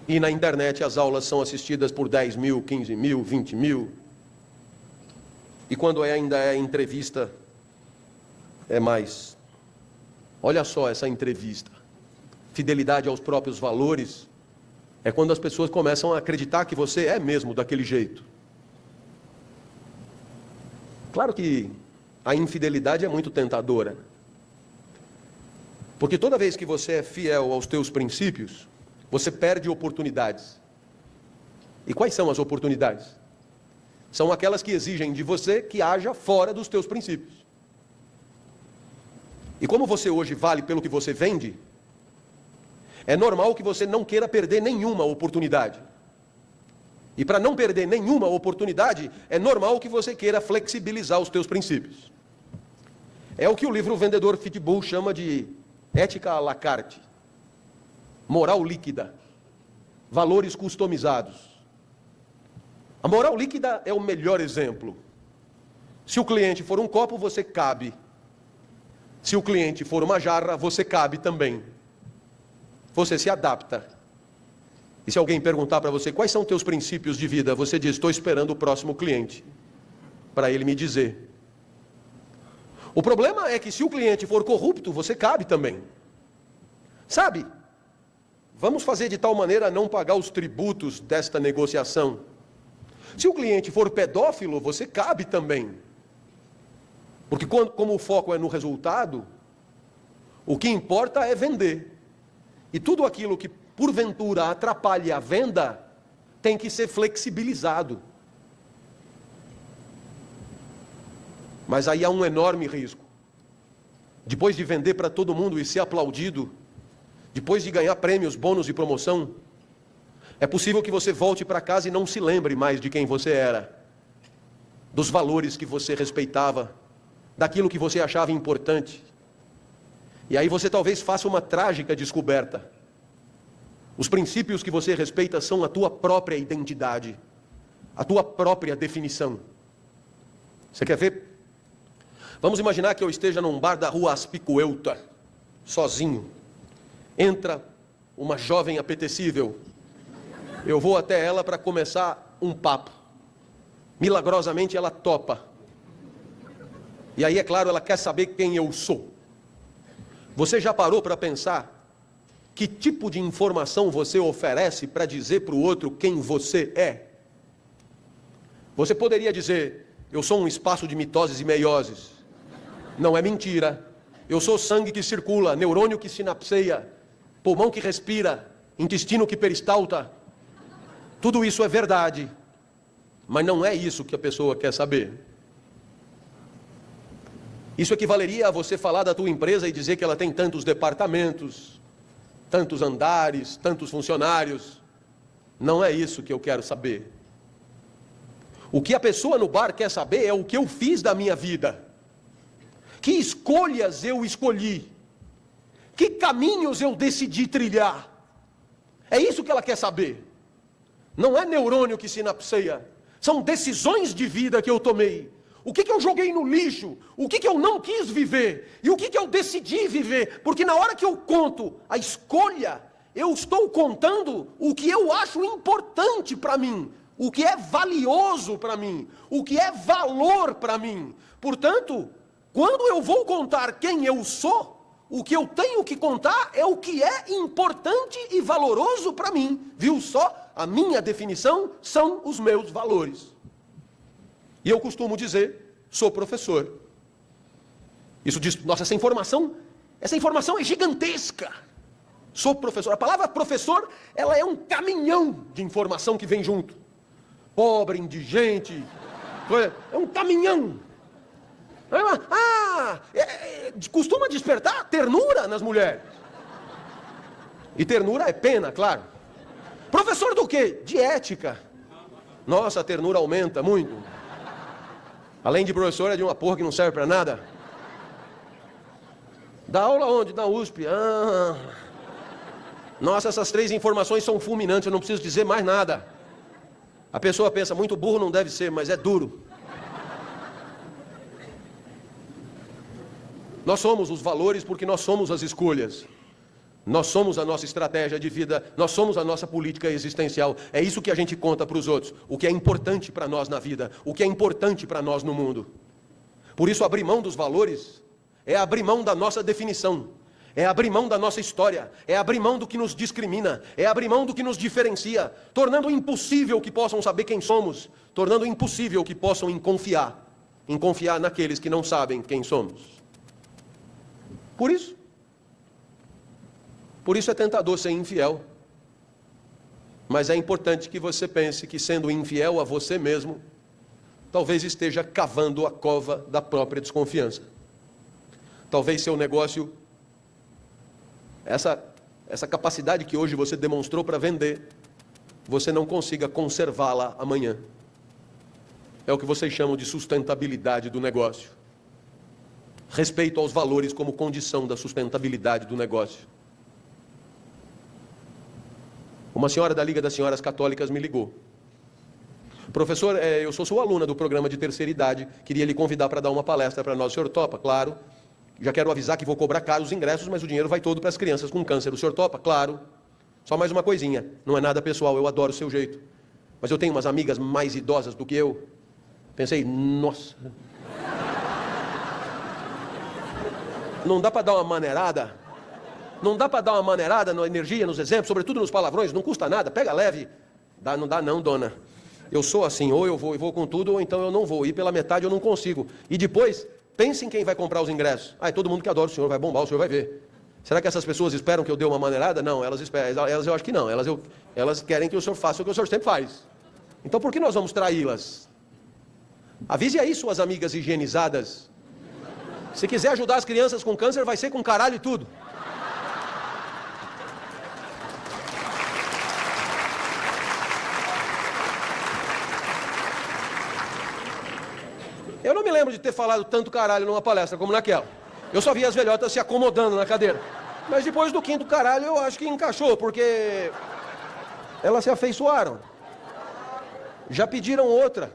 E na internet as aulas são assistidas por 10 mil, 15 mil, 20 mil. E quando ainda é entrevista, é mais. Olha só essa entrevista. Fidelidade aos próprios valores é quando as pessoas começam a acreditar que você é mesmo daquele jeito. Claro que a infidelidade é muito tentadora. Porque toda vez que você é fiel aos teus princípios, você perde oportunidades. E quais são as oportunidades? São aquelas que exigem de você que haja fora dos teus princípios. E como você hoje vale pelo que você vende, É normal que você não queira perder nenhuma oportunidade. E para não perder nenhuma oportunidade, é normal que você queira flexibilizar os teus princípios. É o que o livro Vendedor Pitbull chama de ética à la carte, moral líquida, valores customizados. A moral líquida é o melhor exemplo. Se o cliente for um copo, você cabe. Se o cliente for uma jarra, você cabe também. Você se adapta. E se alguém perguntar para você quais são teus princípios de vida, você diz: estou esperando o próximo cliente para ele me dizer. O problema é que se o cliente for corrupto, você cabe também. Sabe? Vamos fazer de tal maneira a não pagar os tributos desta negociação. Se o cliente for pedófilo, você cabe também. Porque como o foco é no resultado, o que importa é vender. E tudo aquilo que porventura atrapalhe a venda, tem que ser flexibilizado. Mas aí há um enorme risco. Depois de vender para todo mundo e ser aplaudido, depois de ganhar prêmios, bônus e promoção, é possível que você volte para casa e não se lembre mais de quem você era, dos valores que você respeitava, daquilo que você achava importante. E aí você talvez faça uma trágica descoberta. Os princípios que você respeita são a tua própria identidade, a tua própria definição. Você quer ver? Vamos imaginar que eu esteja num bar da rua Aspicuelta, sozinho. Entra uma jovem apetecível. Eu vou até ela para começar um papo. Milagrosamente ela topa. E aí, é claro, ela quer saber quem eu sou. Você já parou para pensar que tipo de informação você oferece para dizer para o outro quem você é? Você poderia dizer: eu sou um espaço de mitoses e meioses. Não é mentira. Eu sou sangue que circula, neurônio que sinapseia, pulmão que respira, intestino que peristalta. Tudo isso é verdade. Mas não é isso que a pessoa quer saber. Isso equivaleria a você falar da tua empresa e dizer que ela tem tantos departamentos, tantos andares, tantos funcionários. Não é isso que eu quero saber. O que a pessoa no bar quer saber é o que eu fiz da minha vida. Que escolhas eu escolhi. Que caminhos eu decidi trilhar. É isso que ela quer saber. Não é neurônio que sinapseia. São decisões de vida que eu tomei. O que eu joguei no lixo? O que eu não quis viver? E o que eu decidi viver? Porque na hora que eu conto a escolha, eu estou contando o que eu acho importante para mim. O que é valioso para mim. O que é valor para mim. Portanto, quando eu vou contar quem eu sou, o que eu tenho que contar é o que é importante e valoroso para mim. Viu só? A minha definição são os meus valores. E eu costumo dizer: sou professor. Isso diz: nossa, essa informação é gigantesca. Sou professor. A palavra professor, ela é um caminhão de informação que vem junto. Pobre, indigente, é um caminhão. Costuma despertar ternura nas mulheres. E ternura é pena, claro. Professor do quê? De ética. Nossa, a ternura aumenta muito. Além de professor, é de uma porra que não serve para nada. Dá aula onde? Na USP. Nossa, essas 3 informações são fulminantes, eu não preciso dizer mais nada. A pessoa pensa: muito burro não deve ser, mas é duro. Nós somos os valores porque nós somos as escolhas. Nós somos a nossa estratégia de vida, nós somos a nossa política existencial. É isso que a gente conta para os outros, o que é importante para nós na vida, o que é importante para nós no mundo. Por isso, abrir mão dos valores é abrir mão da nossa definição, é abrir mão da nossa história, é abrir mão do que nos discrimina, é abrir mão do que nos diferencia, tornando impossível que possam saber quem somos, tornando impossível que possam confiar naqueles que não sabem quem somos. Por isso é tentador ser infiel. Mas é importante que você pense que, sendo infiel a você mesmo, talvez esteja cavando a cova da própria desconfiança. Talvez seu negócio, essa essa capacidade que hoje você demonstrou para vender, você não consiga conservá-la amanhã. É o que vocês chamam de sustentabilidade do negócio. Respeito aos valores como condição da sustentabilidade do negócio. Uma senhora da Liga das Senhoras Católicas me ligou. Professor, eu sou sua aluna do programa de terceira idade, queria lhe convidar para dar uma palestra para nós. O senhor topa? Claro. Já quero avisar que vou cobrar caros ingressos, mas o dinheiro vai todo para as crianças com câncer. O senhor topa? Claro. Só mais uma coisinha, não é nada pessoal, eu adoro o seu jeito. Mas eu tenho umas amigas mais idosas do que eu. Pensei, nossa. Não dá para dar uma maneirada? Não dá para dar uma maneirada na energia, nos exemplos, sobretudo nos palavrões, não custa nada, pega leve. Não dá não, dona. Eu sou assim, ou eu vou com tudo, ou então eu não vou. Ir pela metade eu não consigo. E depois, pense em quem vai comprar os ingressos. Todo mundo que adora o senhor vai bombar, o senhor vai ver. Será que essas pessoas esperam que eu dê uma maneirada? Não, elas esperam. Elas eu acho que não. Elas querem que o senhor faça o que o senhor sempre faz. Então por que nós vamos traí-las? Avise aí suas amigas higienizadas. Se quiser ajudar as crianças com câncer, vai ser com caralho e tudo. Eu não me lembro de ter falado tanto caralho numa palestra como naquela. Eu só vi as velhotas se acomodando na cadeira. Mas depois do quinto caralho eu acho que encaixou, porque elas se afeiçoaram. Já pediram outra.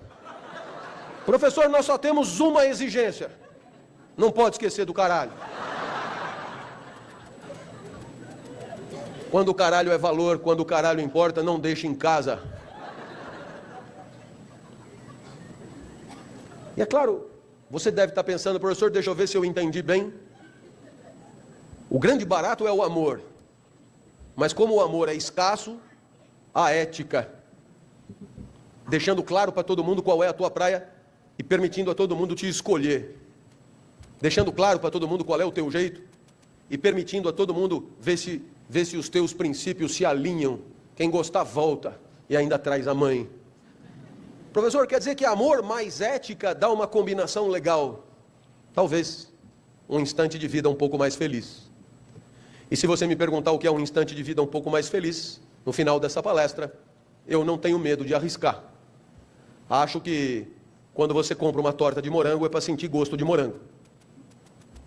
Professor, nós só temos uma exigência. Não pode esquecer do caralho. Quando o caralho é valor, quando o caralho importa, não deixe em casa. E é claro, você deve estar pensando, professor, deixa eu ver se eu entendi bem. O grande barato é o amor. Mas como o amor é escasso, a ética. Deixando claro para todo mundo qual é a tua praia e permitindo a todo mundo te escolher. Deixando claro para todo mundo qual é o teu jeito e permitindo a todo mundo ver se os teus princípios se alinham. Quem gostar volta e ainda traz a mãe. Professor, quer dizer que amor mais ética dá uma combinação legal? Talvez um instante de vida um pouco mais feliz. E se você me perguntar o que é um instante de vida um pouco mais feliz, no final dessa palestra, eu não tenho medo de arriscar. Acho que quando você compra uma torta de morango é para sentir gosto de morango.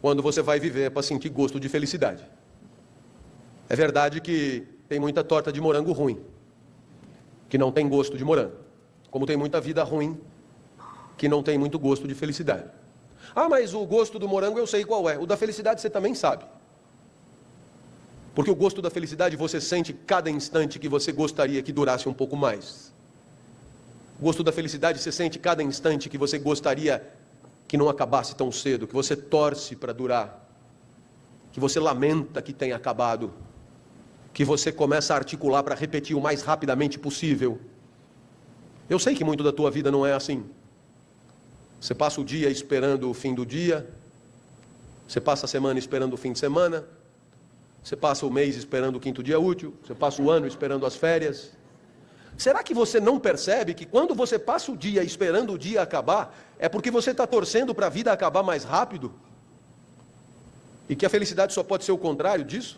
Quando você vai viver é para sentir gosto de felicidade. É verdade que tem muita torta de morango ruim, que não tem gosto de morango. Como tem muita vida ruim, que não tem muito gosto de felicidade. Mas o gosto do morango eu sei qual é. O da felicidade você também sabe. Porque o gosto da felicidade você sente cada instante que você gostaria que durasse um pouco mais. O gosto da felicidade você sente cada instante que você gostaria que não acabasse tão cedo, que você torce para durar, que você lamenta que tenha acabado, que você começa a articular para repetir o mais rapidamente possível. Eu sei que muito da tua vida não é assim. Você passa o dia esperando o fim do dia, você passa a semana esperando o fim de semana, você passa o mês esperando o quinto dia útil, você passa o ano esperando as férias. Será que você não percebe que quando você passa o dia esperando o dia acabar, é porque você está torcendo para a vida acabar mais rápido? E que a felicidade só pode ser o contrário disso?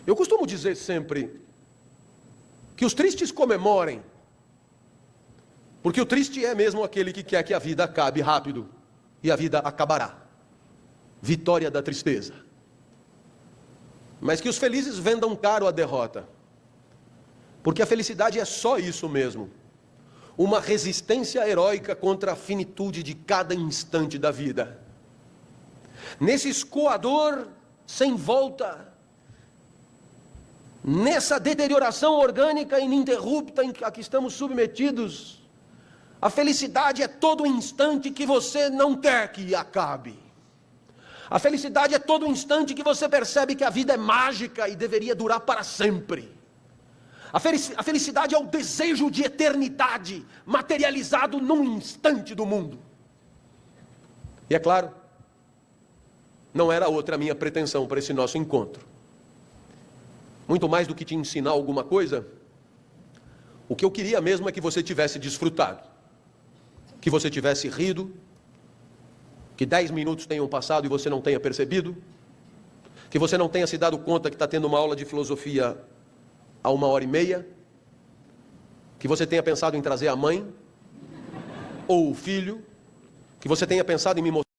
Eu costumo dizer sempre que os tristes comemorem, porque o triste é mesmo aquele que quer que a vida acabe rápido, e a vida acabará. Vitória da tristeza. Mas que os felizes vendam caro a derrota, porque a felicidade é só isso mesmo, uma resistência heróica contra a finitude de cada instante da vida. Nesse escoador sem volta, nessa deterioração orgânica ininterrupta a que estamos submetidos, a felicidade é todo instante que você não quer que acabe. A felicidade é todo instante que você percebe que a vida é mágica e deveria durar para sempre. A felicidade é o desejo de eternidade materializado num instante do mundo. E é claro, não era outra a minha pretensão para esse nosso encontro. Muito mais do que te ensinar alguma coisa, o que eu queria mesmo é que você tivesse desfrutado, que você tivesse rido, que 10 minutos tenham passado e você não tenha percebido. Que você não tenha se dado conta que está tendo uma aula de filosofia há 1h30? Que você tenha pensado em trazer a mãe? Ou o filho? Que você tenha pensado em me mostrar